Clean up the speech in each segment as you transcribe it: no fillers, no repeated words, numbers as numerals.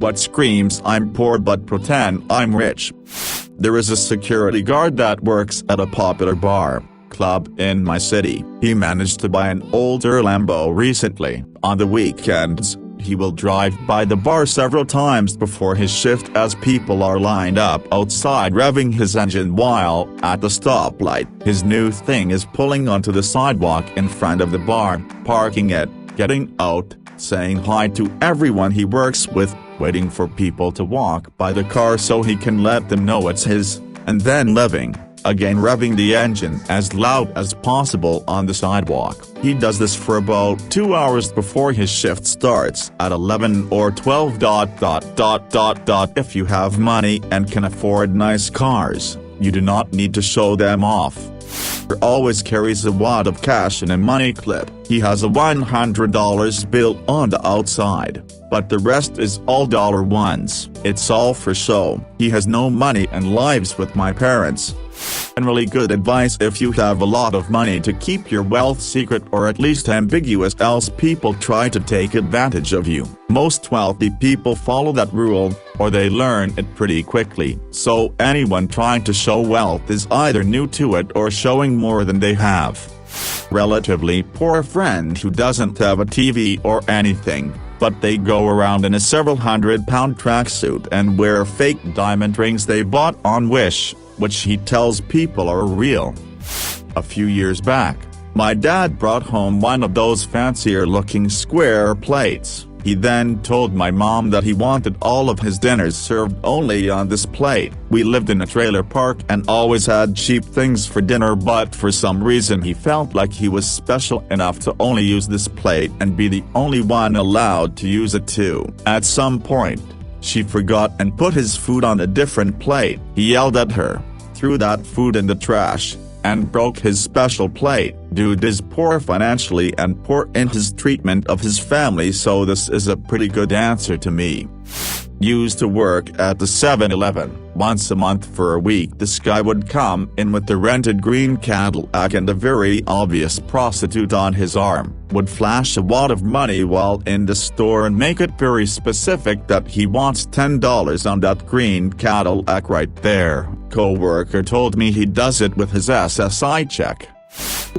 what screams I'm poor but pretend I'm rich. There is a security guard that works at a popular bar club in my city. He managed to buy an older Lambo recently. On the weekends, he will drive by the bar several times before his shift as people are lined up outside revving his engine while at the stoplight. His new thing is pulling onto the sidewalk in front of the bar, parking it, getting out, saying hi to everyone he works with, waiting for people to walk by the car so he can let them know it's his, and then leaving, again revving the engine as loud as possible on the sidewalk. He does this for about 2 hours before his shift starts at 11 or 12. If you have money and can afford nice cars, you do not need to show them off. He always carries a wad of cash in a money clip. He has a $100 bill on the outside, but the rest is all dollar ones. It's all for show. He has no money and lives with my parents. And really good advice if you have a lot of money to keep your wealth secret or at least ambiguous, else people try to take advantage of you. Most wealthy people follow that rule, or they learn it pretty quickly. So anyone trying to show wealth is either new to it or showing more than they have. Relatively poor friend who doesn't have a TV or anything, but they go around in a several £100 tracksuit and wear fake diamond rings they bought on Wish, which he tells people are real. A few years back, my dad brought home one of those fancier-looking square plates. He then told my mom that he wanted all of his dinners served only on this plate. We lived in a trailer park and always had cheap things for dinner, but for some reason he felt like he was special enough to only use this plate and be the only one allowed to use it too. At some point, she forgot and put his food on a different plate. He yelled at her, threw that food in the trash, and broke his special plate. Dude is poor financially and poor in his treatment of his family, so this is a pretty good answer to me. Used to work at the 7-Eleven. Once a month for a week this guy would come in with the rented green Cadillac and a very obvious prostitute on his arm, would flash a wad of money while in the store and make it very specific that he wants $10 on that green Cadillac right there. Co-worker told me he does it with his SSI check.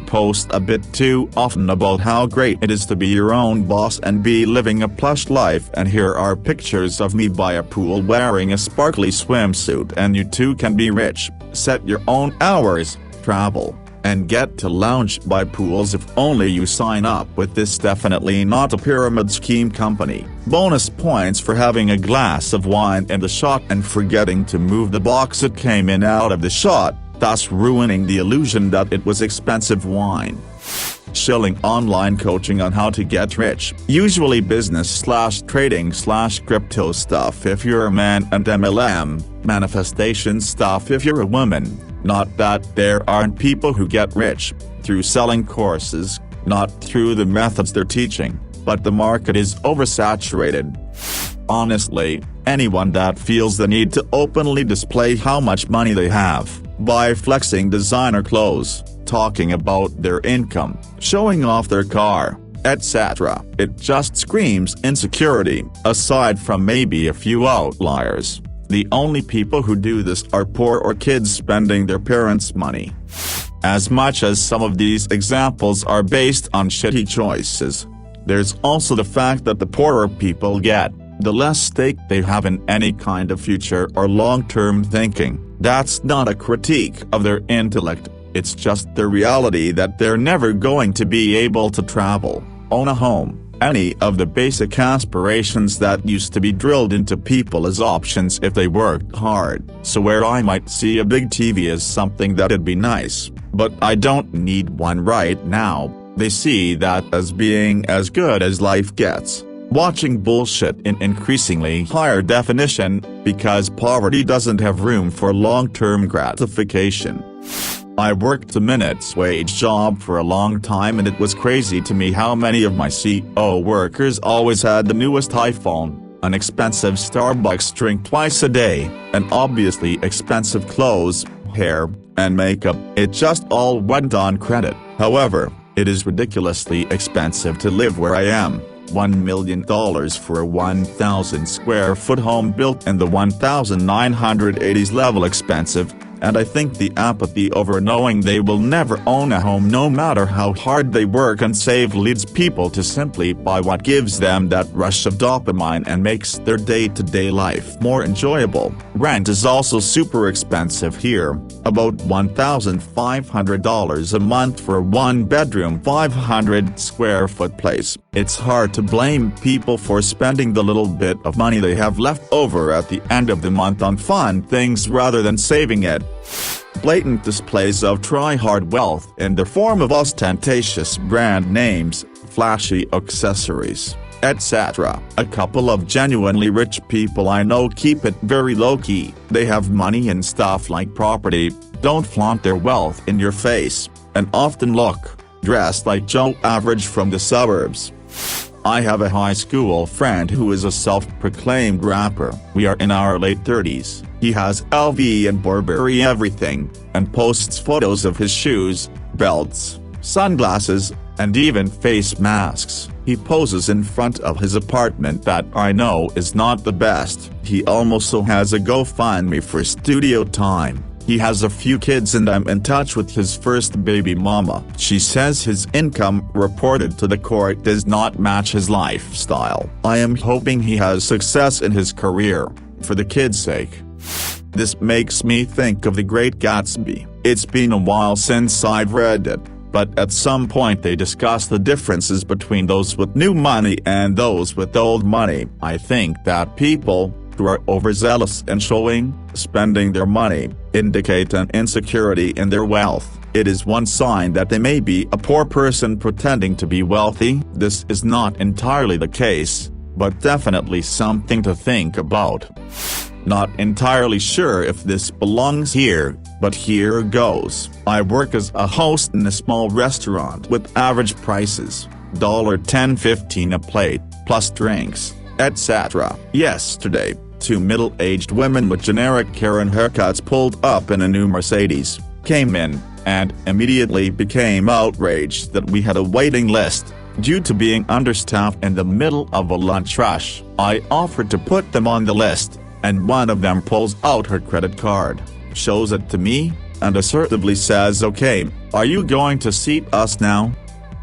Post a bit too often about how great it is to be your own boss and be living a plush life, and here are pictures of me by a pool wearing a sparkly swimsuit, and you too can be rich, set your own hours, travel, and get to lounge by pools if only you sign up with this definitely not a pyramid scheme company. Bonus points for having a glass of wine in the shot and forgetting to move the box it came in out of the shot, thus ruining the illusion that it was expensive wine. Shilling online coaching on how to get rich, usually business/trading/crypto stuff if you're a man, and MLM, manifestation stuff if you're a woman. Not that there aren't people who get rich through selling courses, not through the methods they're teaching, but the market is oversaturated. Honestly, anyone that feels the need to openly display how much money they have, by flexing designer clothes, talking about their income, showing off their car, etc., it just screams insecurity. Aside from maybe a few outliers, the only people who do this are poor or kids spending their parents' money. As much as some of these examples are based on shitty choices, there's also the fact that the poorer people get, the less stake they have in any kind of future or long-term thinking. That's not a critique of their intellect, it's just the reality that they're never going to be able to travel, own a home, any of the basic aspirations that used to be drilled into people as options if they worked hard. So where I might see a big TV as something that'd be nice, but I don't need one right now, they see that as being as good as life gets. Watching bullshit in increasingly higher definition, because poverty doesn't have room for long-term gratification. I worked a minutes wage job for a long time, and it was crazy to me how many of my CO workers always had the newest iPhone, an expensive Starbucks drink twice a day, and obviously expensive clothes, hair, and makeup. It just all went on credit. However, it is ridiculously expensive to live where I am. $1 million for a 1,000 square foot home built in the 1980s level expensive, and I think the apathy over knowing they will never own a home no matter how hard they work and save leads people to simply buy what gives them that rush of dopamine and makes their day-to-day life more enjoyable. Rent is also super expensive here, about $1,500 a month for a one-bedroom 500 square foot place. It's hard to blame people for spending the little bit of money they have left over at the end of the month on fun things rather than saving it. Blatant displays of try-hard wealth in the form of ostentatious brand names, flashy accessories, etc. A couple of genuinely rich people I know keep it very low-key. They have money and stuff like property, don't flaunt their wealth in your face, and often look dressed like Joe Average from the suburbs. I have a high school friend who is a self-proclaimed rapper. We are in our late 30s. He has LV and Burberry everything, and posts photos of his shoes, belts, sunglasses, and even face masks. He poses in front of his apartment that I know is not the best. He also has a GoFundMe for studio time. He has a few kids and I'm in touch with his first baby mama. She says his income reported to the court does not match his lifestyle. I am hoping he has success in his career, for the kids' sake. This makes me think of The Great Gatsby. It's been a while since I've read it, but at some point they discuss the differences between those with new money and those with old money. I think that people who are overzealous and spending their money, indicate an insecurity in their wealth. It is one sign that they may be a poor person pretending to be wealthy. This is not entirely the case, but definitely something to think about. Not entirely sure if this belongs here, but here goes. I work as a host in a small restaurant with average prices, $10-15 a plate, plus drinks, etc. Yesterday, two middle-aged women with generic Karen haircuts pulled up in a new Mercedes, came in, and immediately became outraged that we had a waiting list. Due to being understaffed in the middle of a lunch rush, I offered to put them on the list, and one of them pulls out her credit card, shows it to me, and assertively says, "Okay, are you going to seat us now?"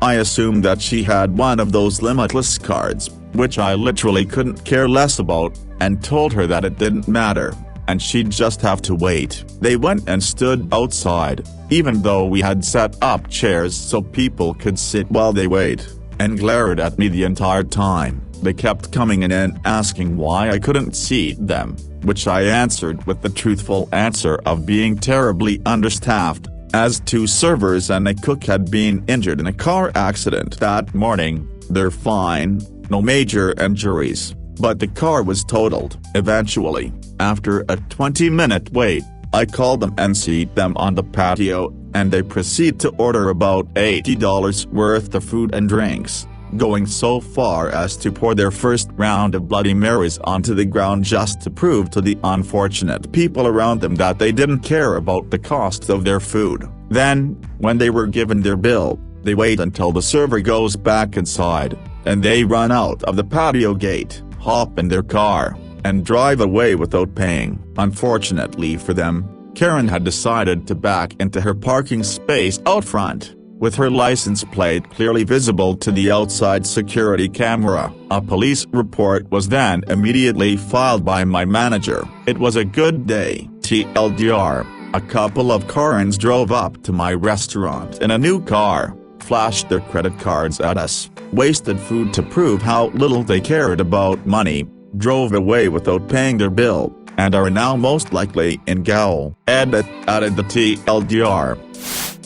I assumed that she had one of those limitless cards, which I literally couldn't care less about, and told her that it didn't matter, and she'd just have to wait. They went and stood outside, even though we had set up chairs so people could sit while they wait, and glared at me the entire time. They kept coming in and asking why I couldn't seat them, which I answered with the truthful answer of being terribly understaffed, as two servers and a cook had been injured in a car accident that morning. They're fine, no major injuries, but the car was totaled. Eventually, after a 20-minute wait, I called them and seat them on the patio, and they proceed to order about $80 worth of food and drinks, going so far as to pour their first round of Bloody Marys onto the ground just to prove to the unfortunate people around them that they didn't care about the cost of their food. Then, when they were given their bill, they wait until the server goes back inside, and they run out of the patio gate, hop in their car, and drive away without paying. Unfortunately for them, Karen had decided to back into her parking space out front, with her license plate clearly visible to the outside security camera. A police report was then immediately filed by my manager. It was a good day. TLDR, a couple of Karens drove up to my restaurant in a new car, flashed their credit cards at us, wasted food to prove how little they cared about money, drove away without paying their bill, and are now most likely in gaol. Edit added the TLDR.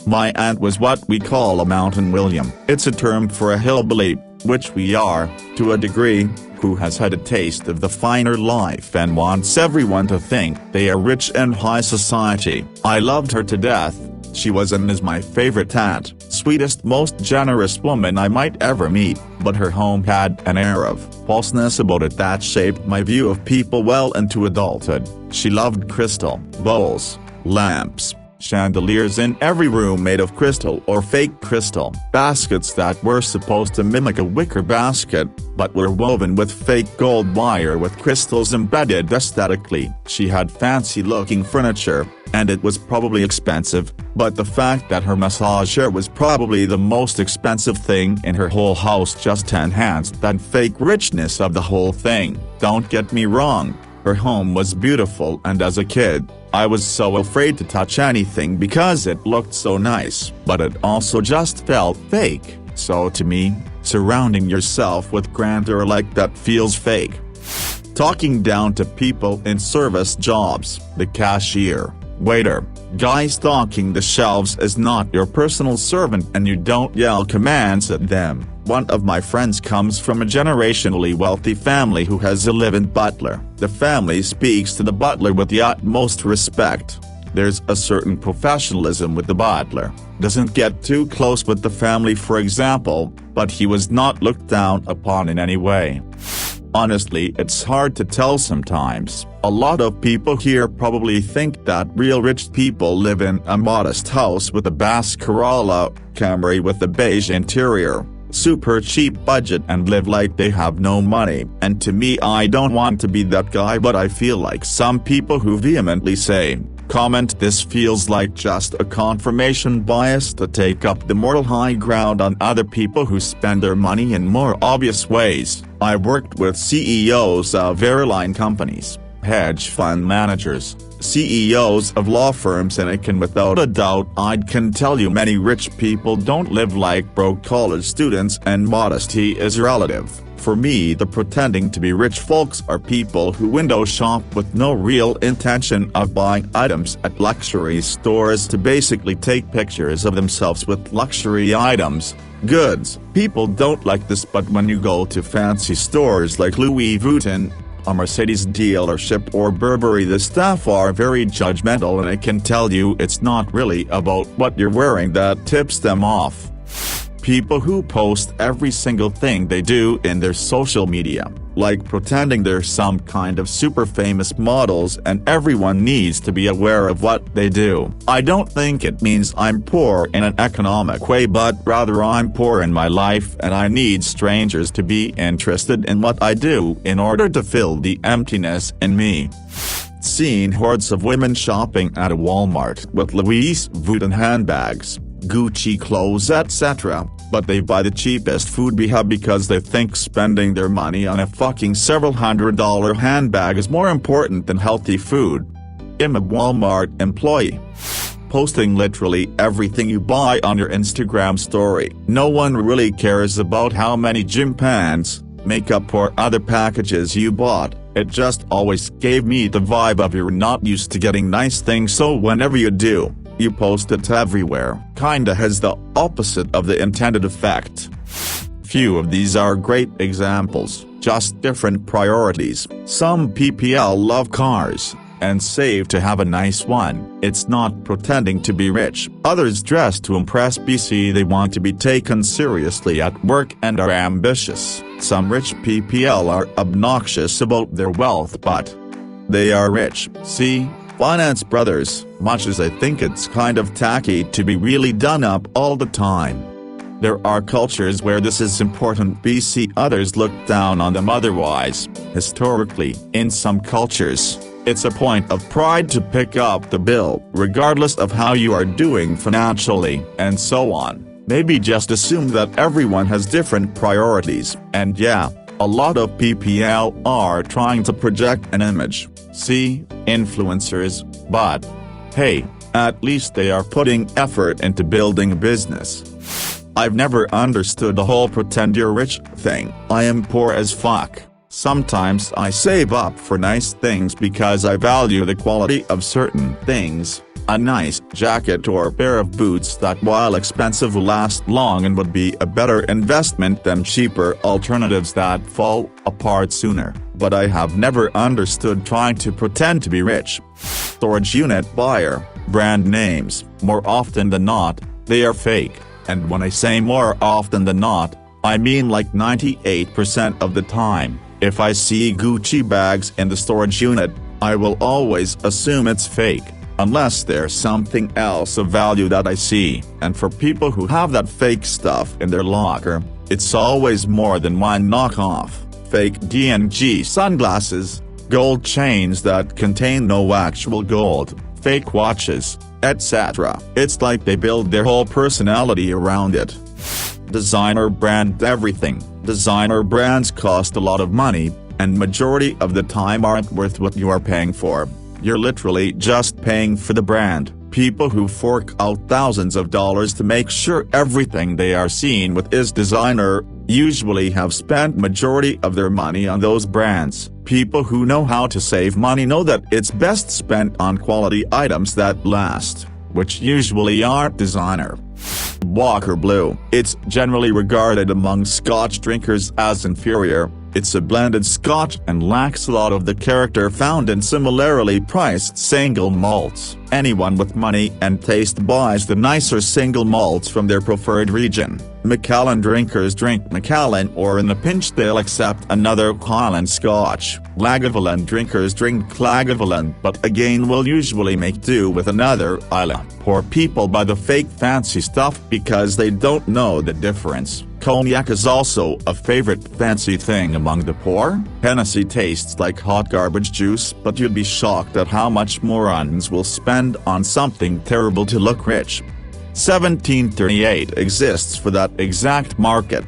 My aunt was what we call a Mountain William. It's a term for a hillbilly, which we are, to a degree, who has had a taste of the finer life and wants everyone to think they are rich and high society. I loved her to death. She was and is my favorite aunt, sweetest, most generous woman I might ever meet, but her home had an air of falseness about it that shaped my view of people well into adulthood. She loved crystal bowls, lamps, chandeliers in every room made of crystal or fake crystal, baskets that were supposed to mimic a wicker basket, but were woven with fake gold wire with crystals embedded aesthetically. She had fancy-looking furniture, and it was probably expensive, but the fact that her massager was probably the most expensive thing in her whole house just enhanced that fake richness of the whole thing. Don't get me wrong, her home was beautiful, and as a kid, I was so afraid to touch anything because it looked so nice, but it also just felt fake. So to me, surrounding yourself with grandeur like that feels fake. Talking down to people in service jobs, the cashier, waiter, guy stocking the shelves is not your personal servant, and you don't yell commands at them. One of my friends comes from a generationally wealthy family who has a live-in butler. The family speaks to the butler with the utmost respect. There's a certain professionalism with the butler. Doesn't get too close with the family, for example, but he was not looked down upon in any way. Honestly, it's hard to tell sometimes. A lot of people here probably think that real rich people live in a modest house with a bass Corolla Camry with a beige interior, super cheap budget, and live like they have no money. And to me, I don't want to be that guy, but I feel like some people who vehemently comment this feels like just a confirmation bias to take up the moral high ground on other people who spend their money in more obvious ways. I worked with CEOs of airline companies, hedge fund managers, CEOs of law firms, and I can without a doubt can tell you many rich people don't live like broke college students, and modesty is relative. For me, the pretending to be rich folks are people who window shop with no real intention of buying items at luxury stores to basically take pictures of themselves with luxury items, goods. People don't like this, but when you go to fancy stores like Louis Vuitton, a Mercedes dealership, or Burberry, the staff are very judgmental, and I can tell you it's not really about what you're wearing that tips them off. People who post every single thing they do in their social media, like pretending they're some kind of super famous models and everyone needs to be aware of what they do. I don't think it means I'm poor in an economic way, but rather I'm poor in my life and I need strangers to be interested in what I do in order to fill the emptiness in me. Seen hordes of women shopping at a Walmart with Louis Vuitton handbags, Gucci clothes, etc., but they buy the cheapest food because they think spending their money on a fucking several $100 handbag is more important than healthy food. I'm a Walmart employee. Posting literally everything you buy on your Instagram story. No one really cares about how many gym pants, makeup, or other packages you bought. It just always gave me the vibe of you're not used to getting nice things, so whenever you do, you post it everywhere. Kinda has the opposite of the intended effect. Few of these are great examples, just different priorities. Some PPL love cars and save to have a nice one. It's not pretending to be rich. Others dress to impress BC. They want to be taken seriously at work and are ambitious. Some rich PPL are obnoxious about their wealth, but they are rich. See? Finance brothers. Much as I think it's kind of tacky to be really done up all the time, there are cultures where this is important. BC others look down on them otherwise. Historically, in some cultures, it's a point of pride to pick up the bill, regardless of how you are doing financially, and so on. Maybe just assume that everyone has different priorities, and yeah, a lot of PPL are trying to project an image. See, influencers, but hey, at least they are putting effort into building a business. I've never understood the whole pretend you're rich thing. I am poor as fuck. Sometimes I save up for nice things because I value the quality of certain things. A nice jacket or pair of boots that, while expensive, will last long and would be a better investment than cheaper alternatives that fall apart sooner. But I have never understood trying to pretend to be rich. Storage unit buyer, brand names. More often than not, they are fake. And when I say more often than not, I mean like 98% of the time. If I see Gucci bags in the storage unit, I will always assume it's fake. unless there's something else of value that I see. And for people who have that fake stuff in their locker, it's always more than one knockoff, fake D&G sunglasses, gold chains that contain no actual gold, fake watches, etc. It's like they build their whole personality around it. Designer brand everything. Designer brands cost a lot of money, and majority of the time aren't worth what you are paying for. You're literally just paying for the brand. People who fork out thousands of dollars to make sure everything they are seen with is designer, usually have spent majority of their money on those brands. People who know how to save money know that it's best spent on quality items that last, which usually aren't designer. Walker Blue. It's generally regarded among Scotch drinkers as inferior. It's a blended Scotch and lacks a lot of the character found in similarly priced single malts. Anyone with money and taste buys the nicer single malts from their preferred region. Macallan drinkers drink Macallan, or in a pinch they'll accept another Highland Scotch. Lagavulin drinkers drink Lagavulin, but again will usually make do with another Islay. Poor people buy the fake fancy stuff because they don't know the difference. Cognac is also a favorite fancy thing among the poor. Hennessy tastes like hot garbage juice, but you'd be shocked at how much morons will spend on something terrible to look rich. 1738 exists for that exact market.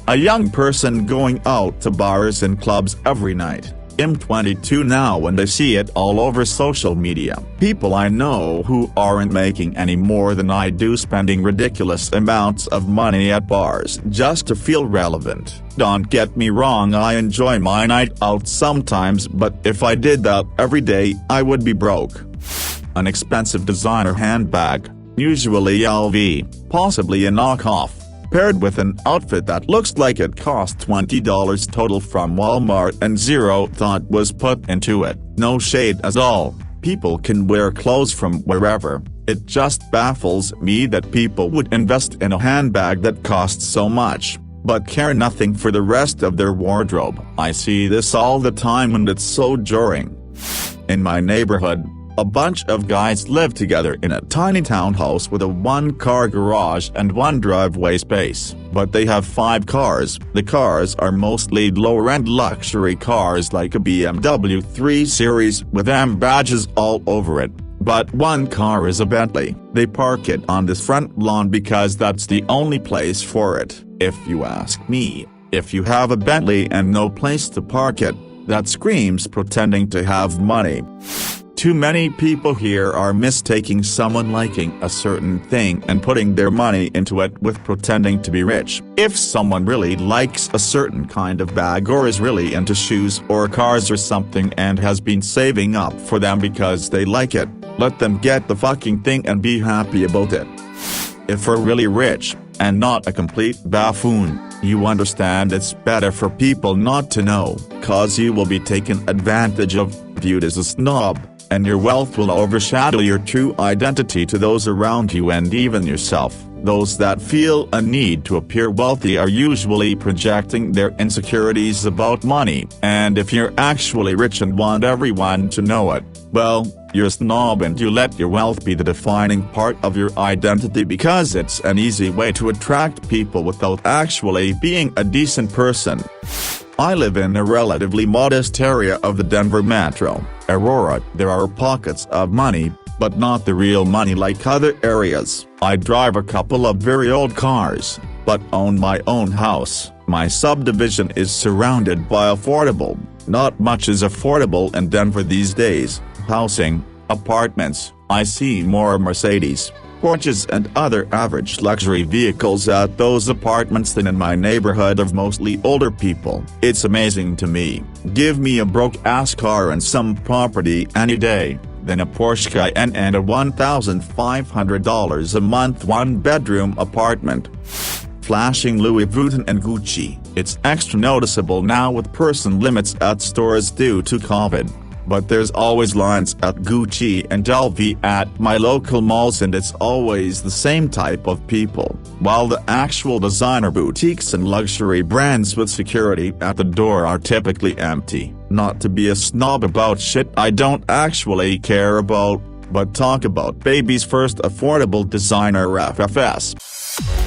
A young person going out to bars and clubs every night. I'm 22 now and I see it all over social media. People I know who aren't making any more than I do spending ridiculous amounts of money at bars just to feel relevant. Don't get me wrong, I enjoy my night out sometimes, but if I did that every day I would be broke. An expensive designer handbag, usually LV, possibly a knockoff, paired with an outfit that looks like it cost $20 total from Walmart and zero thought was put into it. No shade at all, people can wear clothes from wherever. It just baffles me that people would invest in a handbag that costs so much, but care nothing for the rest of their wardrobe. I see this all the time and it's so jarring. In my neighborhood, a bunch of guys live together in a tiny townhouse with a one-car garage and one driveway space, but they have 5 cars. The cars are mostly lower-end luxury cars like a BMW 3 Series with M badges all over it, but one car is a Bentley. They park it on this front lawn because that's the only place for it. If you ask me, if you have a Bentley and no place to park it, that screams pretending to have money. Too many people here are mistaking someone liking a certain thing and putting their money into it with pretending to be rich. If someone really likes a certain kind of bag or is really into shoes or cars or something and has been saving up for them because they like it, let them get the fucking thing and be happy about it. If you're really rich, and not a complete buffoon, you understand it's better for people not to know, cause you will be taken advantage of, viewed as a snob, and your wealth will overshadow your true identity to those around you and even yourself. Those that feel a need to appear wealthy are usually projecting their insecurities about money, and if you're actually rich and want everyone to know it, well, you're a snob and you let your wealth be the defining part of your identity because it's an easy way to attract people without actually being a decent person. I live in a relatively modest area of the Denver metro, Aurora. There are pockets of money, but not the real money like other areas. I drive a couple of very old cars, but own my own house. My subdivision is surrounded by affordable. Not much is affordable in Denver these days. Housing, apartments. I see more Mercedes, Porsches and other average luxury vehicles at those apartments than in my neighborhood of mostly older people. It's amazing to me. Give me a broke-ass car and some property any day, than a Porsche Cayenne and a $1,500 a month one-bedroom apartment. Flashing Louis Vuitton and Gucci. It's extra noticeable now with person limits at stores due to COVID. But there's always lines at Gucci and LV at my local malls and it's always the same type of people, while the actual designer boutiques and luxury brands with security at the door are typically empty. Not to be a snob about shit I don't actually care about, but talk about baby's first affordable designer FFS.